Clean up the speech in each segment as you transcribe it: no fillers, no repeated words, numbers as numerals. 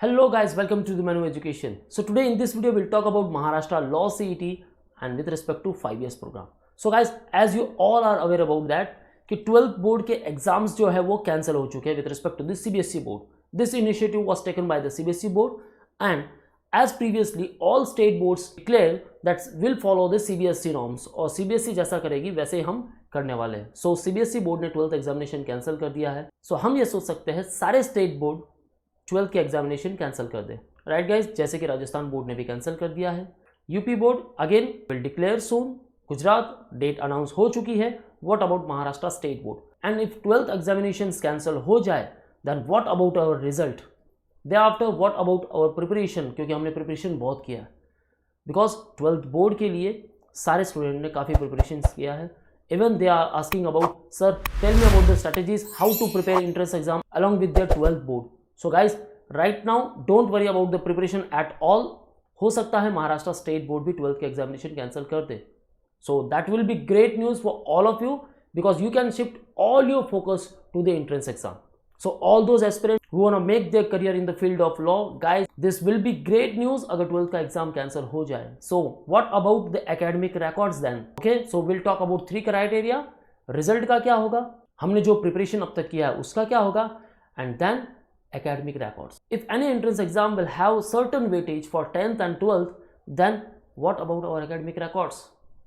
Hello guys, welcome to the Manu Education. So today in this video we'll talk about Maharashtra Law CET and with respect to 5 years program. So guys, as you all are aware about that कि 12th board के exams जो है वो cancel हो चुके हैं with respect to the CBSE board. This initiative was taken by the CBSE board and as previously all state boards declare that will follow the CBSE norms और CBSE जैसा करेगी वैसे हम करने वाले हैं. सो CBSE बोर्ड ने 12th एग्जामिनेशन कैंसिल कर दिया है. सो हम ये सोच सकते हैं सारे स्टेट बोर्ड 12th के एग्जामिनेशन कैंसिल कर दे. राइट गाइज, जैसे कि राजस्थान बोर्ड ने भी कैंसिल कर दिया है. UP board again will declare soon. Gujarat date announce हो चुकी है. What about Maharashtra state board? And if 12th examination cancel हो जाए then what about our result? They after what about our preparation? क्योंकि हमने प्रिपरेशन बहुत किया है. बिकॉज 12th बोर्ड के लिए सारे स्टूडेंट ने काफ़ी प्रिपरेशन किया है. Even they are asking about, sir, tell me about the strategies how to prepare entrance exam along with their 12th board. So guys, right now don't worry about the preparation at all. हो सकता है Maharashtra state board भी 12th के examination cancel कर दे. So that will be great news for all of you because you can shift all your focus to the entrance exam. So all those aspirants who want to make their career in the field of law, guys, this will be great news अगर 12th का exam cancel हो जाए. So what about the academic records then? Okay, so we'll talk about 3 criteria. Result का क्या होगा, हमने जो preparation अब तक किया है उसका क्या होगा, and then academic records. If any entrance exam will have certain weightage for 10th and 12th, then what about our academic records?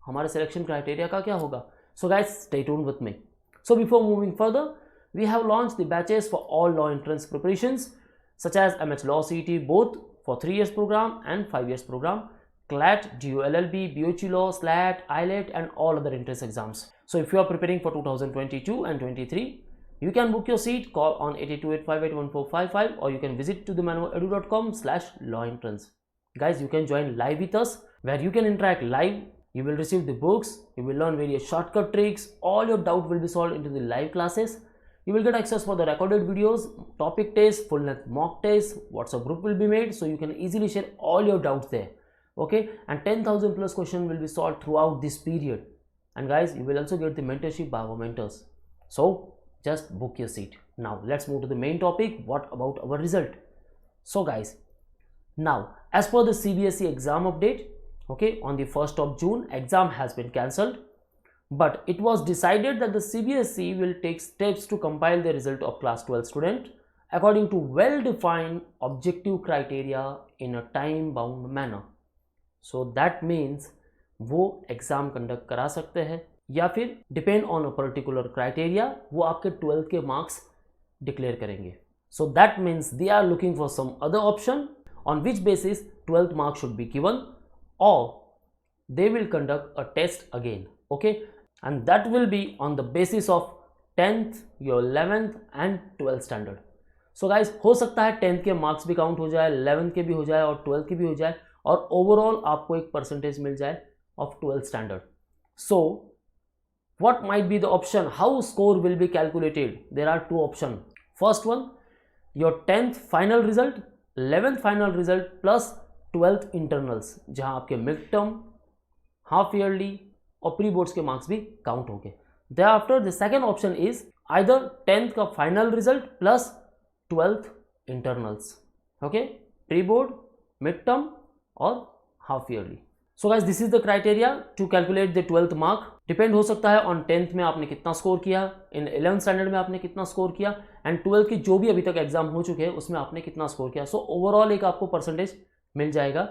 हमारे selection criteria का क्या होगा? So guys, stay tuned with me. So before moving further, we have launched the batches for all law entrance preparations such as MH Law CET both for 3 years program and 5 years program, CLAT, DULLB, BOC Law, SLAT, ILET and all other entrance exams. So if you are preparing for 2022 and 23, you can book your seat, call on 8228581455 or you can visit to themanuedu.com/lawentrance. Guys, you can join live with us where you can interact live. You will receive the books, you will learn various shortcut tricks, all your doubt will be solved into the live classes. You will get access for the recorded videos, topic tests, full length mock tests, WhatsApp group will be made so you can easily share all your doubts there. Okay, and 10,000 plus questions will be solved throughout this period. And guys, you will also get the mentorship by our mentors. So just book your seat. Now let's move to the main topic. What about our result? So guys, now as per the CBSE exam update, okay, on the 1st of June exam has been cancelled, but it was decided that the CBSE will take steps to compile the result of class 12 student according to well defined objective criteria in a time bound manner. So that means वो exam conduct करा सकते हैं या फिर depend on a particular criteria वो आपके 12th के marks declare करेंगे. So that means they are looking for some other option on which basis 12th marks should be given और they will conduct a test again. Okay, and that will be on the basis of 10th, your 11th and 12th standard. So guys, हो सकता है 10th के marks भी count हो जाए, 11th के भी हो जाए और 12th के भी हो जाए और ओवरऑल आपको एक परसेंटेज मिल जाए of 12th standard. So what might be the option, how score will be calculated? There are 2 options. First one, your 10th final result, 11th final result plus 12th internals जहां आपके mid term, half yearly और pre boards के marks भी count होंगे. Thereafter the second option is either 10th का final result plus 12th internals. Okay, pre board, mid term और half yearly. So guys, this is the criteria to calculate the 12th mark. Depend हो सकता है on 10th में आपने कितना score किया, इन 11th standard में आपने कितना स्कोर किया एंड 12th की जो भी अभी तक एग्जाम हो चुके हैं उसमें आपने कितना स्कोर किया. सो ओवरऑल एक आपको परसेंटेज मिल जाएगा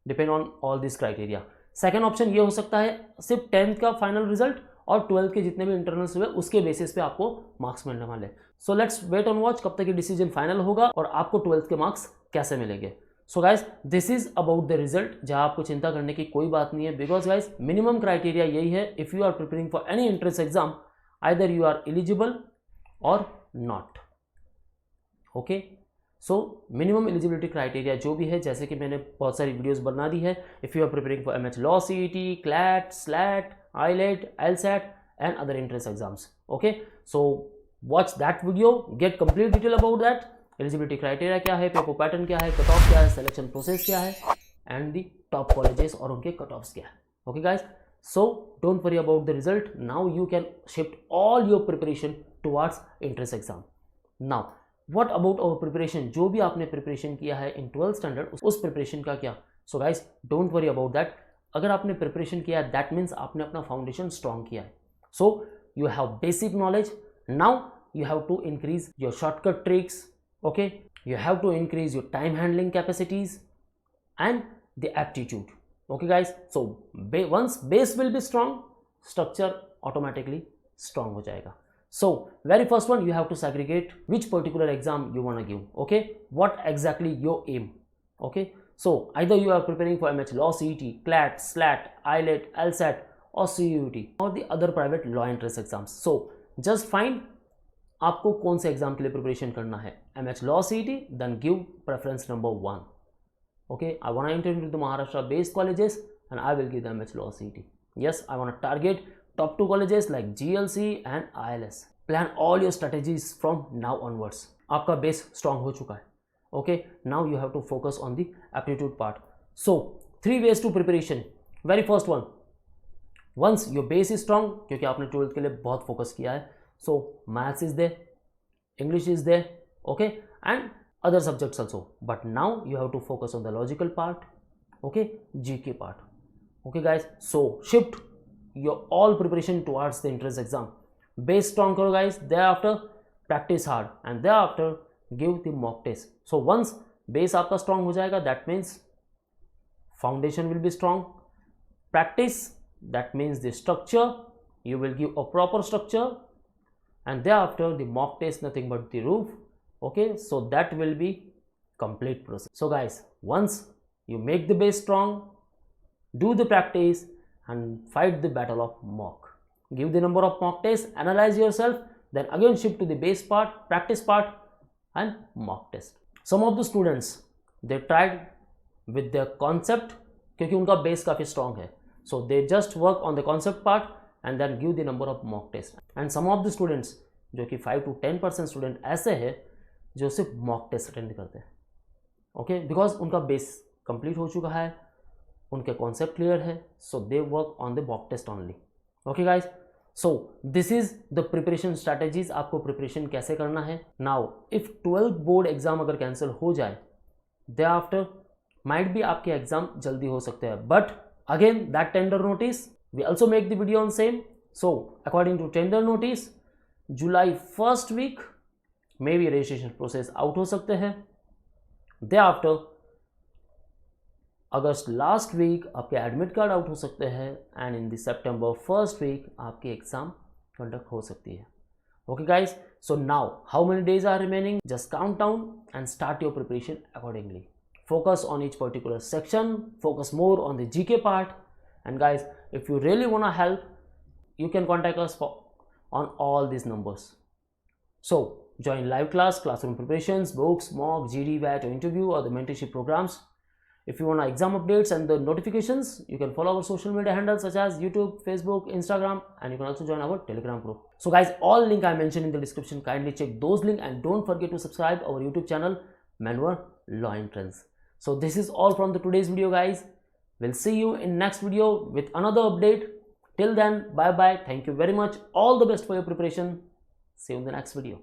depend on all this criteria. Second option ये हो सकता है सिर्फ 10th का फाइनल रिजल्ट और 12th के जितने भी इंटरनल्स हुए उसके बेसिस पे आपको मार्क्स मिलने वाले. So let's wait on watch कब तक ये डिसीजन फाइनल होगा और आपको 12th के मार्क्स कैसे मिलेंगे. सो guys, this is about the result जहां आपको चिंता करने की कोई बात नहीं है बिकॉज गाइज मिनिमम क्राइटेरिया यही है. If you are preparing for any entrance exam either you are eligible और not. Okay, so minimum eligibility criteria जो भी है, जैसे कि मैंने बहुत सारी वीडियोस बना दी है. If you are preparing for MH Law CET, CLAT, SLAT, ILET, LSAT and other entrance exams. Okay, so watch that video, get complete detail about that. Eligibility criteria क्या है, पेपर पैटर्न क्या है, cut off क्या है, selection process क्या है and the top colleges और उनके कट ऑफ्स क्या है. Okay guys, so don't worry about the result. Now you can shift all your preparation towards entrance exam. Now what about our preparation, जो भी आपने preparation किया है इन 12th स्टैंडर्ड उस प्रिपरेशन का क्या? So guys don't worry about that. अगर आपने प्रिपरेशन किया है दैट मीन्स आपने अपना फाउंडेशन स्ट्रॉन्ग किया है. So you have basic knowledge. Now you have to increase your shortcut tricks. Okay, you have to increase your time handling capacities and the aptitude. Okay guys, so once base will be strong, structure automatically strong हो जाएगा. So very first one, you have to segregate which particular exam you want to give. Okay, what exactly your aim. Okay, so either you are preparing for MH Law CET, CLAT, SLAT, IELTS, LSAT or CUET or the other private law entrance exams. So just find आपको कौन से exam के लिए preparation करना है. MH Law CET, then give preference number 1. Okay, I want to enter into the Maharashtra based colleges and I will give the MH Law CET. Yes, I want to target top 2 colleges like GLC and ILS. Plan all your strategies from now onwards. आपका base strong हो चुका है. Okay, now you have to focus on the aptitude part. So 3 ways to preparation. Very first one, once your base is strong, क्योंकि आपने 12th के लिए बहुत focus किया है. So maths is there, English is there, okay, and other subjects also. But now you have to focus on the logical part, okay, GK part. Okay guys, so shift your all preparation towards the entrance exam. Base strong karo guys, thereafter practice hard and thereafter give the mock test. So once base आपका strong हो जाएगा, that means foundation will be strong. Practice, that means the structure, you will give a proper structure. And thereafter the mock test, nothing but the roof. Okay, so that will be complete process. So guys, once you make the base strong, do the practice and fight the battle of mock. Give the number of mock tests, analyze yourself, then again shift to the base part, practice part and mock test. Some of the students, they tried with their concept क्योंकि उनका base काफ़ी strong है. So they just work on the concept part and then give the number of mock test. And some of the students जो कि 5 to 10% student ऐसे हैं जो सिर्फ मॉक टेस्ट अटेंड करते हैं. ओके, बिकॉज उनका बेस कंप्लीट हो चुका है, उनके कॉन्सेप्ट क्लियर है, so they work on the mock test only. Okay guys, so this is the preparation strategies. आपको प्रिपरेशन कैसे करना है. Now if 12th board exam अगर कैंसिल हो जाए, दे आफ्टर माइट भी आपके एग्जाम जल्दी हो सकते हैं. But again that tender notice, we also make the video on same. So according to tender notice, July 1st week maybe registration process out हो सकते हैं. Thereafter अगस्त लास्ट वीक आपके एडमिट कार्ड आउट हो सकते हैं and in the September 1st week आपकी exam conduct हो सकती है. Okay guys, so now how many days are remaining? Just count down and start your preparation accordingly. Focus on each particular section, focus more on the GK part. And guys, if you really want to help, you can contact us on all these numbers. So join live class, classroom preparations, books, mock, GD, VAT or interview or the mentorship programs. If you want exam updates and the notifications, you can follow our social media handles such as YouTube, Facebook, Instagram, and you can also join our Telegram group. So guys, all link I mentioned in the description, kindly check those links and don't forget to subscribe our YouTube channel Manwar Law Entrance. So this is all from the today's video guys. We'll see you in next video with another update. Till then, bye bye. Thank you very much. All the best for your preparation. See you in the next video.